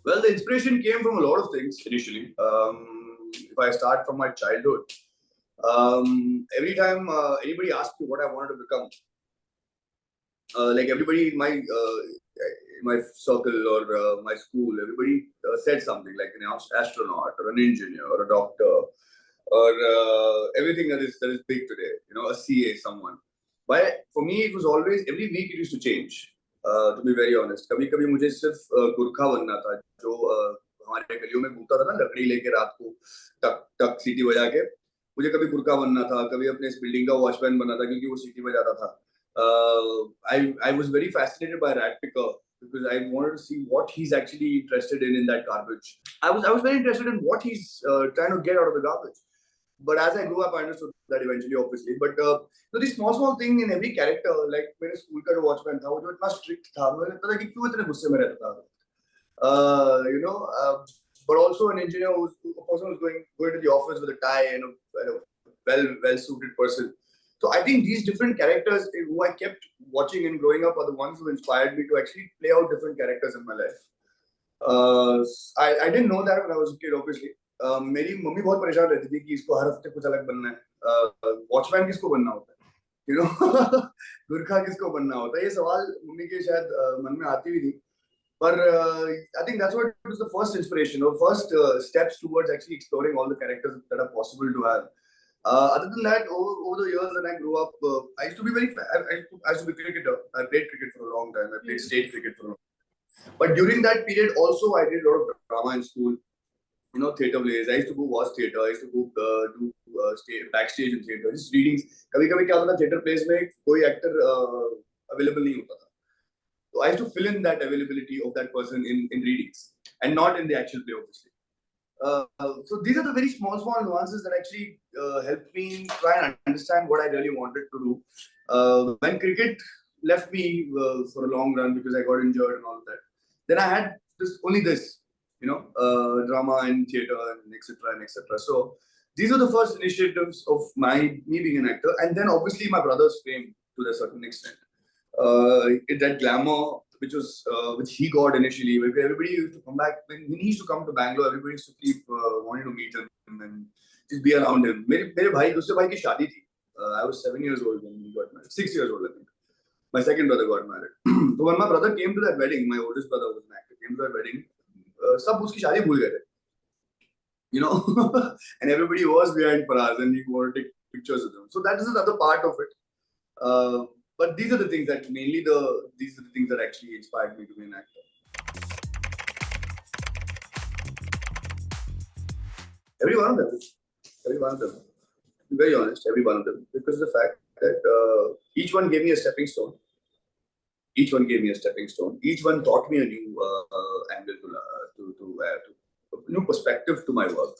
Well, the inspiration came from a lot of things initially. If I start from my childhood, every time anybody asked me what I wanted to become, like everybody in my circle or my school, everybody said something like an astronaut or an engineer or a doctor or everything that is big today. You know, a CA, someone. But for me, it was always every week it used to change. To be very honest, कभी कभी मुझे सिर्फ गुरखा बनना था जो हमारे गलियों में घूमता था ना लकड़ी लेके रात को टक टक सीटी बजा के मुझे कभी गुरखा बनना था कभी अपने इस बिल्डिंग का वॉचमैन बनना था क्योंकि वो सीटी बजाता था I was very fascinated by Rat Picker because I wanted to see what he's actually interested in that garbage. I was very interested in what he's trying to get out of the garbage. But as I grew up, I understood that eventually, obviously. But so these small thing in every character, like मेरे school का जो watchman था, वो जो इतना strict था, मुझे लगता था कि क्यों इतने गुस्से में रहता था, you know. But also an engineer a person who's going to the office with a tie and a well suited person. So I think these different characters who I kept watching and growing up are the ones who inspired me to actually play out different characters in my life. I didn't know that when I was a kid, obviously. मेरी mummy बहुत परेशान रहती थी कि इसको हर हफ्ते कुछ अलग बनना है, वॉचमैन किसको बनना होता है, you know, गुरखा किसको बनना होता है, ये सवाल मम्मी के शायद मन में आती भी थी. But I think that's what was the first inspiration or first steps towards actually exploring all the characters that are possible to have. Other than that, over the years when I grew up, I used to be I used to be a cricketer. I played cricket for a long time. I played state cricket for a long time. But during that period also, I did a lot of drama in school. You know, theatre plays. I used to go watch theatre. I used to go do backstage in theatre. Just readings. कभी-कभी क्या होता था theatre plays में कोई actor available नहीं होता था. So I used to fill in that availability of that person in readings and not in the actual play, obviously. So these are the very small nuances that actually helped me try and understand what I really wanted to do. When cricket left me for a long run because I got injured and all that, then I had only this, you know, drama and theatre and etc. and etc. So these are the first initiatives of me being an actor, and then obviously my brother's fame to a certain extent. That glamour which he got initially, where everybody used to come back when he used to come to Bangalore, everybody used to keep wanting to meet him and just be around him. मेरे भाई दूसरे भाई की शादी थी. I was 7 years old when he got married. 6 years old, I think. My second brother got married. So when my brother came to that wedding, my oldest brother was an actor, came to that wedding. सब उसकी शादी भूल गए थे, you know, and everybody was behind Faraz and he wanted to take pictures with him. So that is another part of it. But these are the things that these are the things that actually inspired me to be an actor. Every one of them. To be very honest, every one of them, because of the fact that each one gave me a stepping stone. Each one taught me a new angle to new perspective to my work.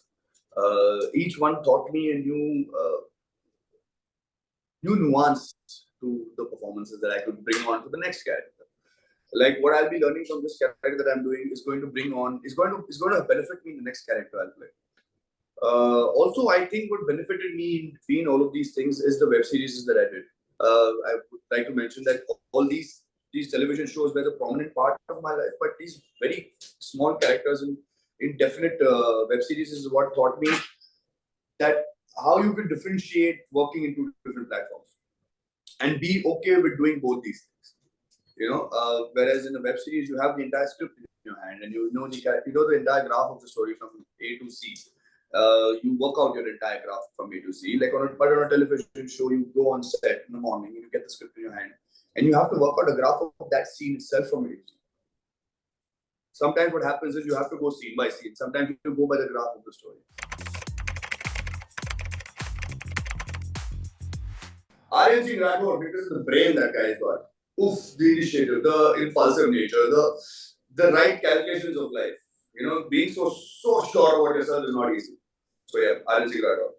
Each one taught me a new nuance to the performances that I could bring on to the next character. Like what I'll be learning from this character that I'm doing is going to benefit me in the next character I'll play. Also, I think what benefited me in between all of these things is the web series that I did. I would like to mention that all these television shows were the prominent part of my life, but these very small characters in definite web series is what taught me that how you can differentiate working in two different platforms and be okay with doing both these things. You know, whereas in a web series you have the entire script in your hand and you know the entire graph of the story from A to C. You work out your entire graph from A to C. Like but on a television show, you go on set in the morning and you get the script in your hand and you have to work out a graph of that scene itself from A to C. Sometimes what happens is you have to go scene by scene. Sometimes you go by the graph of the story. RNC Kanabar, because of the brain that guy has got. Oof, the initiative, the impulsive nature, the right calculations of life. You know, being so sure about yourself is not easy. So yeah, RNC Kanabar.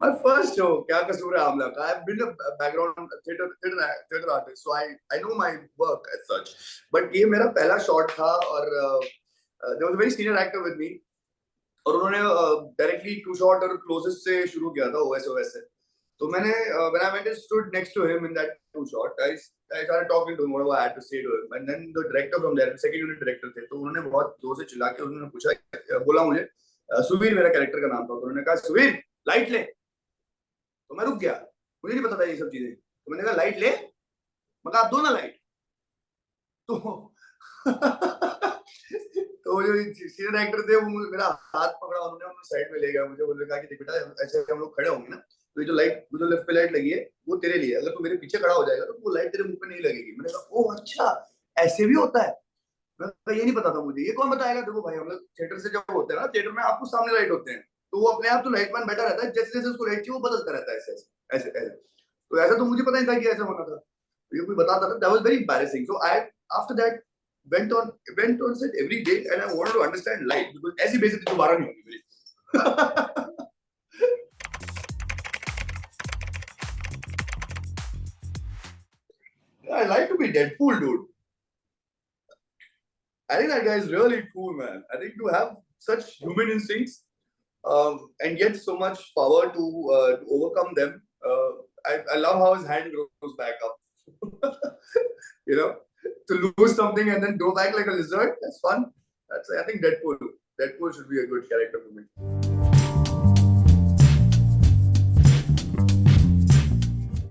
My first show, Kya Kasoor Hai Amla Ka. I've been a background theatre artist, so I know my work as such. But ये मेरा पहला shot था और there was a very senior actor with me. और उन्होंने directly to shot और closest से शुरू किया था ओएस से. तो मैंने when I went and stood next to him in that two shot, I started talking to him what I had to say to him, and then the director from there, second unit director थे, तो उन्होंने बहुत जोर से चिल्ला के उन्होंने पूछा, बोला मुझे, सुवीर मेरा कैरेक्टर का नाम था, तो उन्होंने कहा सुवीर लाइट ले, तो मैं रुक गया, मुझे नहीं पता था ये सब चीजें, तो मैंने कहा लाइट ले, मैं कहा आप दो ना लाइट, तो तो जो सीनियर एक्टर थे वो मेरा हाथ पकड़ा, उन्होंने साइड में ले गया मुझे, उन्होंने कहा कि बेटा ऐसे हम लोग खड़े होंगे ना, तो ये जो लाइट, जो लेफ्ट पे लाइट लगी है वो तेरे लिए, अगर तू मेरे पीछे खड़ा हो जाएगा तो वो लाइट तेरे मुंह पे नहीं लगेगी। मैंने कहा ओह अच्छा ऐसे भी होता है, मैं ये नहीं पता था मुझे, ये कौन बताएगा। देखो भाई हम लोग थिएटर से जब होते हैं ना, थिएटर में आपको सामने लाइट होते हैं, तो वो अपने आप तो लाइट मैन बैठा रहता है, जैसे जैसे उसको लाइट चाहिए वो बदलता रहता है, ऐसे ऐसे ऐसे, तो ऐसा तो मुझे पता नहीं था कि ऐसा होना था, ये कोई बताता था, that was very embarrassing. So I after that went on set every day and I wanted to understand life because ऐसी बेइज्जती दोबारा नहीं होगी मेरी। I like to be Deadpool, dude. I think that guy is really cool, man. I think to have such human instincts and yet so much power to overcome them. I love how his hand goes back up. You know, to lose something and then go back like a lizard. That's fun. I think Deadpool should be a good character for me.